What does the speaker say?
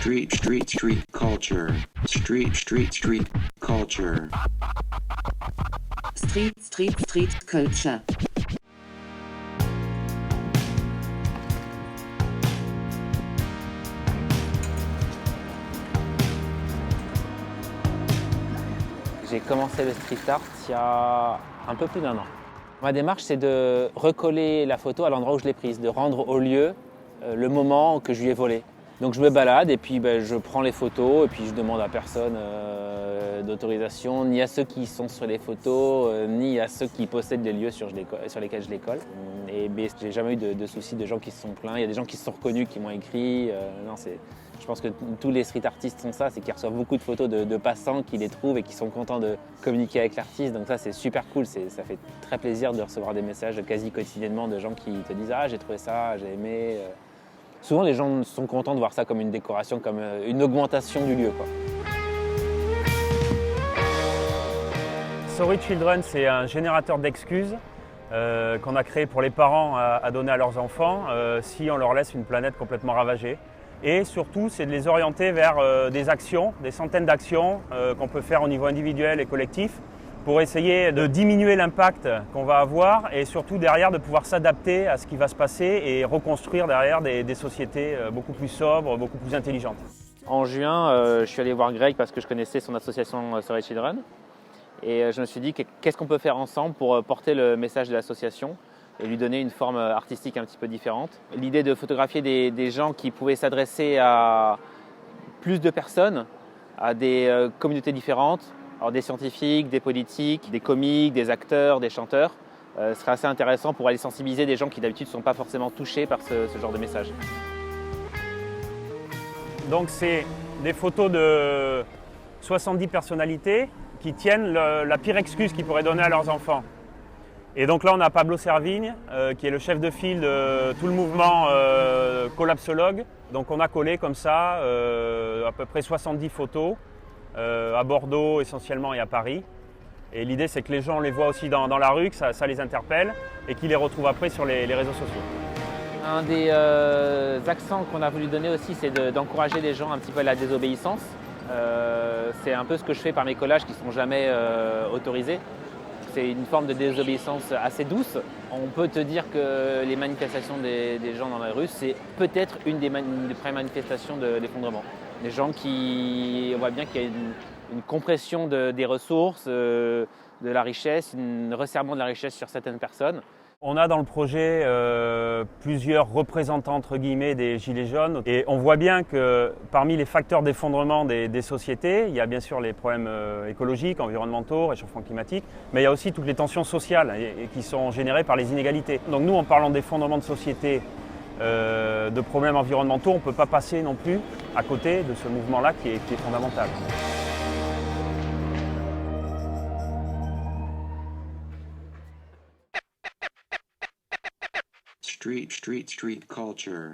Street culture. Street culture. Street culture. J'ai commencé le street art il y a un peu plus d'1 an. Ma démarche, c'est de recoller la photo à l'endroit où je l'ai prise, de rendre au lieu le moment que je lui ai volé. Donc je me balade et puis je prends les photos et puis je demande à personne d'autorisation, ni à ceux qui sont sur les photos, ni à ceux qui possèdent les lieux sur lesquels je les colle. Et j'ai jamais eu de soucis de gens qui se sont plaints. Il y a des gens qui se sont reconnus, qui m'ont écrit. Je pense que tous les street artistes sont ça, c'est qu'ils reçoivent beaucoup de photos de passants qui les trouvent et qui sont contents de communiquer avec l'artiste. Donc ça, c'est super cool. Ça fait très plaisir de recevoir des messages quasi quotidiennement de gens qui te disent « Ah, j'ai trouvé ça, j'ai aimé ». Souvent, les gens sont contents de voir ça comme une décoration, comme une augmentation du lieu, quoi. Sorry Children, c'est un générateur d'excuses qu'on a créé pour les parents à donner à leurs enfants si on leur laisse une planète complètement ravagée. Et surtout, c'est de les orienter vers des actions, des centaines d'actions qu'on peut faire au niveau individuel et collectif pour essayer de diminuer l'impact qu'on va avoir et surtout derrière de pouvoir s'adapter à ce qui va se passer et reconstruire derrière des sociétés beaucoup plus sobres, beaucoup plus intelligentes. En juin, je suis allé voir Greg parce que je connaissais son association Sorry Children et je me suis dit qu'est-ce qu'on peut faire ensemble pour porter le message de l'association et lui donner une forme artistique un petit peu différente. L'idée de photographier des gens qui pouvaient s'adresser à plus de personnes, à des communautés différentes, alors des scientifiques, des politiques, des comiques, des acteurs, des chanteurs, serait assez intéressant pour aller sensibiliser des gens qui d'habitude ne sont pas forcément touchés par ce genre de message. Donc c'est des photos de 70 personnalités qui tiennent la pire excuse qu'ils pourraient donner à leurs enfants. Et donc là on a Pablo Servigne qui est le chef de file de tout le mouvement collapsologue. Donc on a collé comme ça à peu près 70 photos à Bordeaux essentiellement et à Paris. Et l'idée c'est que les gens les voient aussi dans la rue, que ça les interpelle et qu'ils les retrouvent après sur les réseaux sociaux. Un des accents qu'on a voulu donner aussi, c'est d'encourager les gens un petit peu à la désobéissance. C'est un peu ce que je fais par mes collages qui ne sont jamais autorisés. C'est une forme de désobéissance assez douce. On peut te dire que les manifestations des gens dans la rue, c'est peut-être une des premières manifestations de l'effondrement. Des gens on voit bien qu'il y a une compression des ressources, de la richesse, un resserrement de la richesse sur certaines personnes. On a dans le projet plusieurs représentants entre guillemets des Gilets jaunes et on voit bien que parmi les facteurs d'effondrement des sociétés, il y a bien sûr les problèmes écologiques, environnementaux, réchauffement climatique, mais il y a aussi toutes les tensions sociales et qui sont générées par les inégalités. Donc nous, en parlant d'effondrement de société, de problèmes environnementaux, on ne peut pas passer non plus à côté de ce mouvement-là qui est fondamental. Street culture.